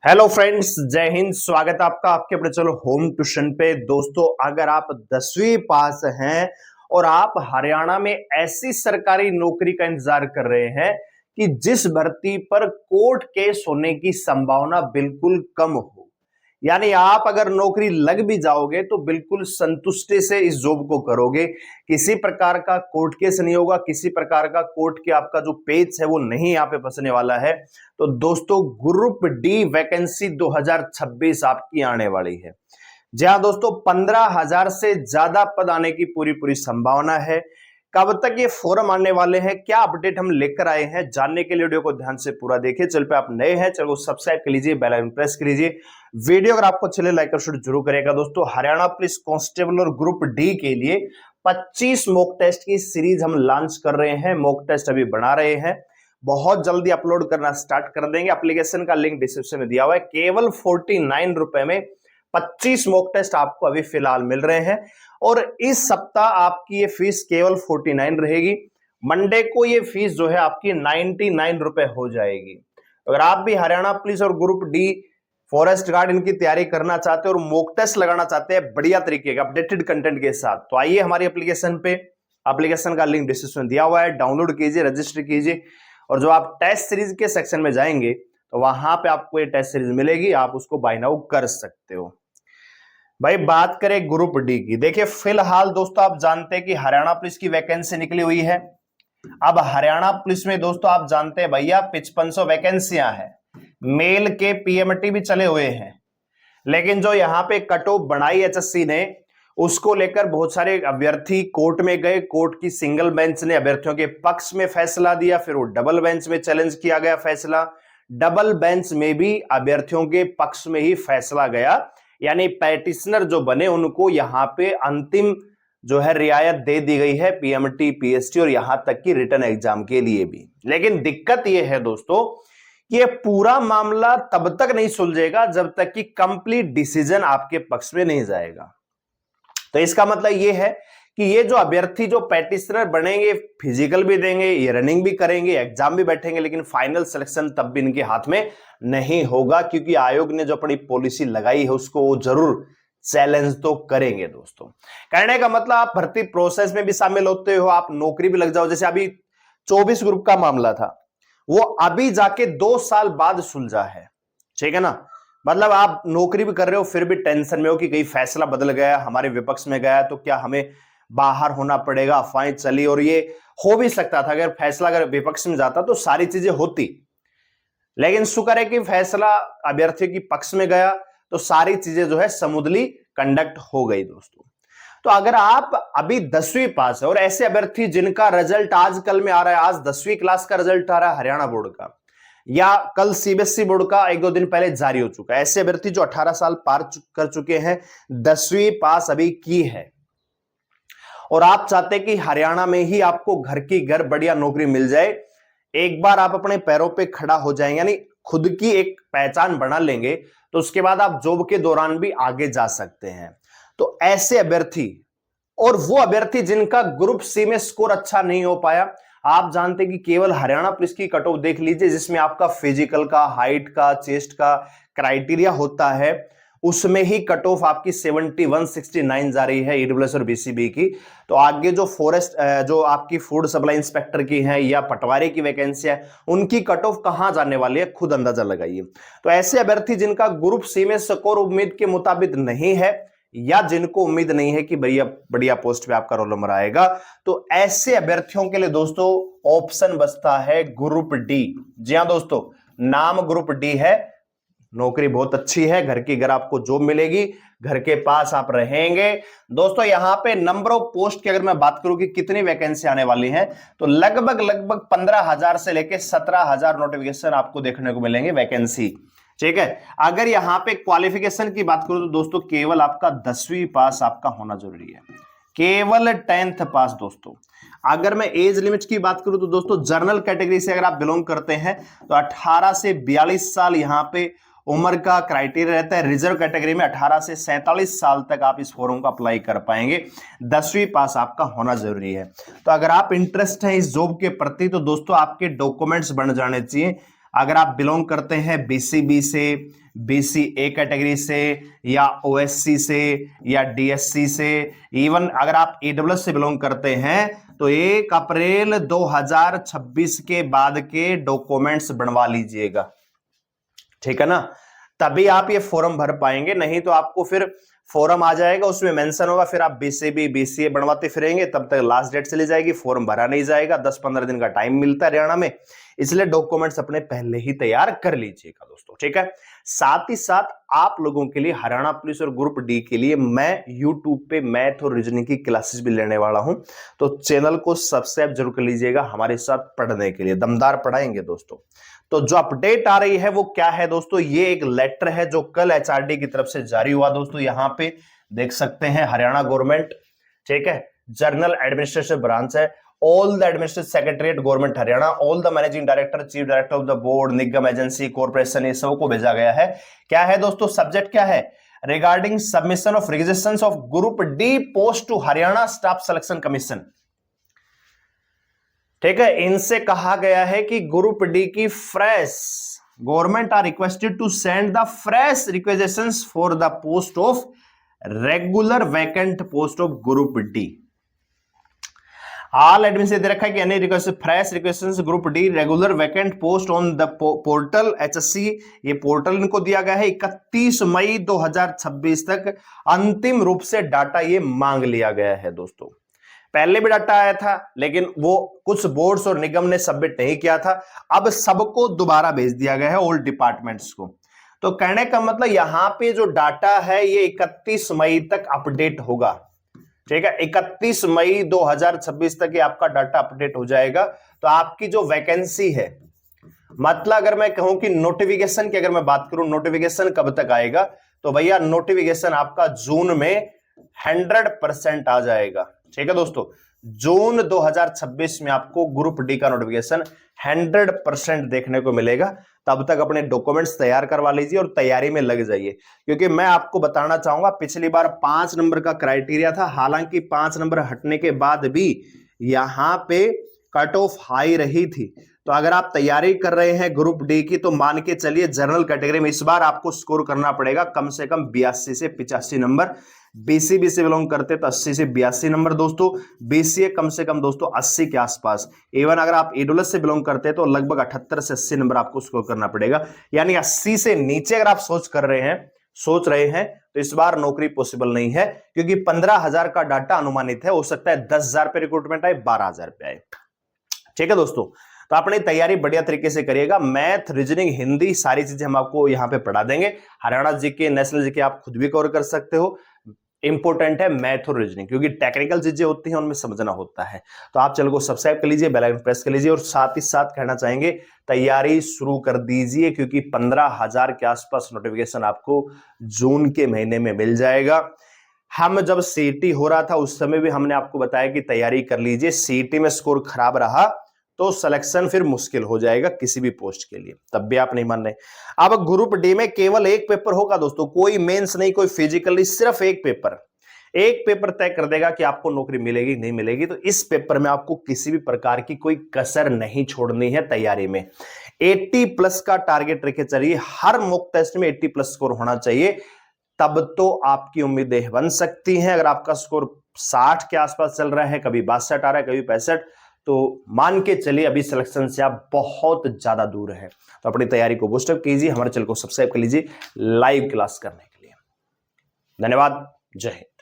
Hello friends, जय हिंद। स्वागत है आपका आपके अपने चलो होम ट्यूशन पे। दोस्तों, अगर आप 10वीं पास हैं और आप हरियाणा में ऐसी सरकारी नौकरी का इंतजार कर रहे हैं कि जिस भर्ती पर कोर्ट केस होने की संभावना बिल्कुल कम हो, यानी आप अगर नौकरी लग भी जाओगे तो बिल्कुल संतुष्टि से इस जॉब को करोगे, किसी प्रकार का कोर्ट केस नहीं होगा, किसी प्रकार का कोर्ट के आपका जो पेज है वो नहीं यहाँ पे फंसने वाला है। तो दोस्तों, ग्रुप डी वैकेंसी 2026 आपकी आने वाली है। जी हाँ दोस्तों, 15,000 से ज्यादा पद आने की पूरी पूरी संभावना है। कब तक ये फॉर्म आने वाले हैं, क्या अपडेट हम लेकर आए हैं, जानने के लिए वीडियो को ध्यान से पूरा देखिए। चैनल पे आप नए हैं, चैनल को सब्सक्राइब कर लीजिए, बेल आइकन प्रेस कर लीजिए। वीडियो अगर आपको अच्छे लगे लाइक और शेयर जरूर करेगा। दोस्तों, हरियाणा पुलिस कांस्टेबल और ग्रुप डी के लिए 25 मॉक टेस्ट की सीरीज हम लॉन्च कर रहे हैं। मॉक टेस्ट अभी बना रहे हैं, बहुत जल्दी अपलोड करना स्टार्ट कर देंगे। एप्लीकेशन का लिंक डिस्क्रिप्शन में दिया हुआ है। केवल 49 रुपए में 25 मॉक टेस्ट आपको अभी फिलहाल मिल रहे हैं और इस सप्ताह आपकी ये फीस केवल 49 रहेगी। मंडे को ये फीस जो है आपकी 99 रुपए हो जाएगी। अगर आप भी हरियाणा पुलिस और ग्रुप डी फॉरेस्ट गार्ड इनकी तैयारी करना चाहते हैं और मॉक टेस्ट लगाना चाहते हैं बढ़िया तरीके का अपडेटेड कंटेंट के साथ, तो आइए हमारी एप्लीकेशन पे। एप्लीकेशन का लिंक डिस्क्रिप्शन में दिया हुआ है, डाउनलोड कीजिए, रजिस्टर कीजिए और जो आप टेस्ट सीरीज के सेक्शन में जाएंगे तो वहां पे आपको ये टेस्ट सीरीज मिलेगी, आप उसको बाय नाउ कर सकते हो। भाई बात करें ग्रुप डी की, देखिए फिलहाल दोस्तों आप जानते हैं कि हरियाणा पुलिस की वैकेंसी निकली हुई है। अब हरियाणा पुलिस में दोस्तों आप जानते हैं भैया 5500 वैकेंसियां हैं, मेल के पीएमटी भी चले हुए हैं, लेकिन जो यहां पे कट ऑफ बनाई एचएससी ने उसको लेकर बहुत सारे अभ्यर्थी कोर्ट में गए। कोर्ट की सिंगल बेंच ने अभ्यर्थियों के पक्ष में फैसला दिया, फिर वो डबल बेंच में चैलेंज किया गया फैसला, डबल बेंच में भी अभ्यर्थियों के पक्ष में ही फैसला गया, यानी पैटिशनर जो बने उनको यहां पे अंतिम जो है रियायत दे दी गई है, पीएमटी पीएसटी और यहां तक कि रिटन एग्जाम के लिए भी। लेकिन दिक्कत यह है दोस्तों कि ये पूरा मामला तब तक नहीं सुलझेगा जब तक कि कंप्लीट डिसीजन आपके पक्ष में नहीं जाएगा। तो इसका मतलब यह है कि ये जो अभ्यर्थी जो पैटिशनर बनेंगे, फिजिकल भी देंगे, ये रनिंग भी करेंगे, एग्जाम भी बैठेंगे, लेकिन फाइनल सिलेक्शन तब भी इनके हाथ में नहीं होगा, क्योंकि आयोग ने जो अपनी पॉलिसी लगाई है उसको वो जरूर चैलेंज तो करेंगे। दोस्तों, कहने का मतलब आप भर्ती प्रोसेस में भी शामिल होते हो, आप नौकरी भी लग जाओ। जैसे अभी 24 ग्रुप का मामला था, वो अभी जाके 2 साल बाद सुलझा है, ठीक है ना। मतलब आप नौकरी भी कर रहे हो फिर भी टेंशन में हो कि कहीं फैसला बदल गया, हमारे विपक्ष में गया तो क्या हमें बाहर होना पड़ेगा, अफवाहें चली। और ये हो भी सकता था, अगर फैसला अगर विपक्ष में जाता तो सारी चीजें होती, लेकिन शुक्र है कि फैसला अभ्यर्थी की पक्ष में गया तो सारी चीजें जो है समुद्री कंडक्ट हो गई। दोस्तों, तो अगर आप अभी 10वीं पास है और ऐसे अभ्यर्थी जिनका रिजल्ट आज कल में आ रहा है, आज 10वीं क्लास का रिजल्ट आ रहा है हरियाणा बोर्ड का, या कल सीबीएसई बोर्ड का 1-2 दिन पहले जारी हो चुका है, ऐसे अभ्यर्थी जो 18 साल पार कर चुके हैं, 10वीं पास अभी की है और आप चाहते हैं कि हरियाणा में ही आपको घर की घर बढ़िया नौकरी मिल जाए, एक बार आप अपने पैरों पे खड़ा हो जाएंगे, यानी खुद की एक पहचान बना लेंगे, तो उसके बाद आप जॉब के दौरान भी आगे जा सकते हैं। तो ऐसे अभ्यर्थी और वो अभ्यर्थी जिनका ग्रुप सी में स्कोर अच्छा नहीं हो पाया, आप जानते हैं कि केवल हरियाणा पुलिस की कट ऑफ देख लीजिए, जिसमें आपका फिजिकल का, हाइट का, चेस्ट का क्राइटेरिया होता है, उसमें ही कट ऑफ आपकी 7169 जा रही है ईडब्ल्यूएस और बीसीबी की। तो आगे जो फॉरेस्ट जो आपकी फूड सप्लाई इंस्पेक्टर की है या पटवारी की वैकेंसी है, उनकी कट ऑफ कहां जाने वाली है, खुद अंदाजा लगाइए। तो ऐसे अभ्यर्थी जिनका ग्रुप सी में स्कोर उम्मीद के मुताबिक नहीं है, या जिनको उम्मीद नहीं है कि भैया बढ़िया पोस्ट पे आपका रोल नंबर आएगा, तो ऐसे अभ्यर्थियों के लिए दोस्तों ऑप्शन बचता है ग्रुप डी। जी हां दोस्तों, नाम ग्रुप डी है, नौकरी बहुत अच्छी है, घर की घर आपको जॉब मिलेगी, घर के पास आप रहेंगे। दोस्तों, यहां पे नंबर ऑफ पोस्ट की अगर मैं बात करूं कि कितनी वैकेंसी आने वाली है, तो लगभग 15,000 से लेकर 17,000 नोटिफिकेशन आपको देखने को मिलेंगे वैकेंसी, ठीक है। अगर यहां पे क्वालिफिकेशन की बात करूं तो दोस्तों केवल आपका 10वीं पास आपका होना जरूरी है, केवल 10th पास। दोस्तों, अगर मैं एज लिमिट की बात करूं तो दोस्तों जनरल कैटेगरी से अगर आप बिलोंग करते हैं तो 18 से 42 साल यहां पे उम्र का क्राइटेरिया रहता है। रिजर्व कैटेगरी में 18 से 47 साल तक आप इस फॉर्म को अप्लाई कर पाएंगे, 10वीं पास आपका होना जरूरी है। तो अगर आप इंटरेस्ट है इस जॉब के प्रति तो दोस्तों आपके डॉक्यूमेंट्स बन जाने चाहिए। अगर आप बिलोंग करते हैं बीसीबी से, बीसी ए कैटेगरी से या ओएससी से या डीएससी से, इवन अगर आप ईडब्ल्यूएस से बिलोंग करते हैं तो 1 अप्रैल 2026 के बाद के डॉक्यूमेंट्स बनवा लीजिएगा, ठीक है ना, तभी आप ये फॉर्म भर पाएंगे। नहीं तो आपको फिर फॉर्म आ जाएगा, उसमें मेंशन होगा, फिर आप बीसीबी बीसीए बनवाते फिरेंगे, तब तक लास्ट डेट चली जाएगी, फॉर्म भरा नहीं जाएगा। 10-15 दिन का टाइम मिलता है हरियाणा में, इसलिए डॉक्यूमेंट्स अपने पहले ही तैयार कर लीजिएगा दोस्तों, ठीक है। साथ ही साथ आप लोगों के लिए हरियाणा पुलिस और ग्रुप डी के लिए मैं यूट्यूब पे मैथ और रीजनिंग की क्लासेस भी लेने वाला हूं, तो चैनल को सब्सक्राइब जरूर कर लीजिएगा हमारे साथ पढ़ने के लिए। दमदार पढ़ाएंगे दोस्तों। तो जो अपडेट आ रही है वो क्या है दोस्तों, ये एक लेटर है जो कल एचआरडी की तरफ से जारी हुआ दोस्तों। यहां पे देख सकते हैं हरियाणा गवर्नमेंट, ठीक है, जर्नल एडमिनिस्ट्रेटिव ब्रांच है, all the administrative secretariat government Haryana, all the managing director, chief director of the board, Nigam, agency, corporation, ये सबको भेजा गया है। क्या है दोस्तों, सब्जेक्ट क्या है, regarding submission of registration of group D post to Haryana Staff Selection Commission, ठीक है। इनसे कहा गया है कि ग्रुप डी की fresh government are requested to send the fresh requisitions for the post of regular vacant post of group D. All admission दे रखा है कि any request fresh requisitions group D regular vacant post on the portal HSC, ये portal इनको दिया गया है। 31 मई 2026 तक अंतिम रूप से डाटा ये मांग लिया गया है दोस्तों। पहले भी डाटा आया था लेकिन वो कुछ बोर्ड्स और निगम ने सबमिट नहीं किया था, अब सबको दोबारा भेज दिया गया है, ऑल डिपार्टमेंट्स को। तो कहने का मतलब यहां पे जो डाटा है ये 31 मई तक अपडेट होगा, ठीक है। 31 मई 2026 तक ये आपका डाटा अपडेट हो जाएगा। तो आपकी जो वैकेंसी है, मतलब अगर मैं कहूं कि नोटिफिकेशन की अगर मैं बात करूं, नोटिफिकेशन कब तक आएगा, तो भैया नोटिफिकेशन आपका जून में 100% आ जाएगा, ठीक है दोस्तों। जून 2026 में आपको ग्रुप डी का नोटिफिकेशन 100% देखने को मिलेगा। तब तक अपने डॉक्यूमेंट्स तैयार करवा लीजिए और तैयारी में लग जाइए, क्योंकि मैं आपको बताना चाहूंगा पिछली बार 5 नंबर का क्राइटेरिया था, हालांकि 5 नंबर हटने के बाद भी यहां पे कट ऑफ हाई रही थी। तो अगर आप तैयारी कर रहे हैं ग्रुप डी की तो मान के चलिए जनरल कैटेगरी में इस बार आपको स्कोर करना पड़ेगा कम से कम 82 से 85 नंबर। बीसीबी से बिलोंग करते तो 80 से 82 नंबर दोस्तों, बीसीए कम से कम दोस्तों 80 के आसपास। इवन अगर आप ईडब्ल्यूएस से बिलोंग करते हैं तो लगभग 78 से 80 नंबर आपको स्कोर करना पड़ेगा। यानी 80 से नीचे अगर आप सोच रहे हैं तो इस बार नौकरी पॉसिबल नहीं है, क्योंकि 15,000 का डाटा अनुमानित है। हो सकता है 10,000 पे रिक्रूटमेंट आए, 12,000 पे आए, ठीक है दोस्तों। तो अपनी तैयारी बढ़िया तरीके से करिएगा। मैथ, रीजनिंग, हिंदी सारी चीजें हम आपको यहां पे पढ़ा देंगे। हरियाणा जीके, नेशनल जीके आप खुद भी कवर कर सकते हो। इंपॉर्टेंट है मैथ और रीजनिंग, क्योंकि टेक्निकल चीजें होती हैं उनमें समझना होता है। तो आप चैनल को सब्सक्राइब कर लीजिए, बेल आइकन प्रेस कर लीजिए, और साथ ही साथ कहना चाहेंगे तैयारी शुरू कर दीजिए, क्योंकि 15,000 के आसपास नोटिफिकेशन आपको जून के महीने में मिल जाएगा। हम जब सीईटी हो रहा था उस समय भी हमने आपको बताया कि तैयारी कर लीजिए, सीईटी में स्कोर खराब रहा तो सिलेक्शन फिर मुश्किल हो जाएगा किसी भी पोस्ट के लिए, तब भी आप नहीं मान रहे। अब ग्रुप डी में केवल एक पेपर होगा दोस्तों, कोई मेंस नहीं, कोई फिजिकल नहीं, सिर्फ एक पेपर तय कर देगा कि आपको नौकरी मिलेगी नहीं मिलेगी। तो इस पेपर में आपको किसी भी प्रकार की कोई कसर नहीं छोड़नी है तैयारी में। 80+ का टारगेट रखे चलिए, हर मॉक टेस्ट में 80+ स्कोर होना चाहिए, तब तो आपकी उम्मीदें बन सकती हैं। अगर आपका स्कोर 60 के आसपास चल रहा है, कभी 62 आ रहा है, कभी 65, तो मान के चलिए अभी सिलेक्शन से आप बहुत ज्यादा दूर हैं। तो अपनी तैयारी को बूस्टअप कीजिए, हमारे चैनल को सब्सक्राइब कर लीजिए लाइव क्लास करने के लिए। धन्यवाद, जय हिंद।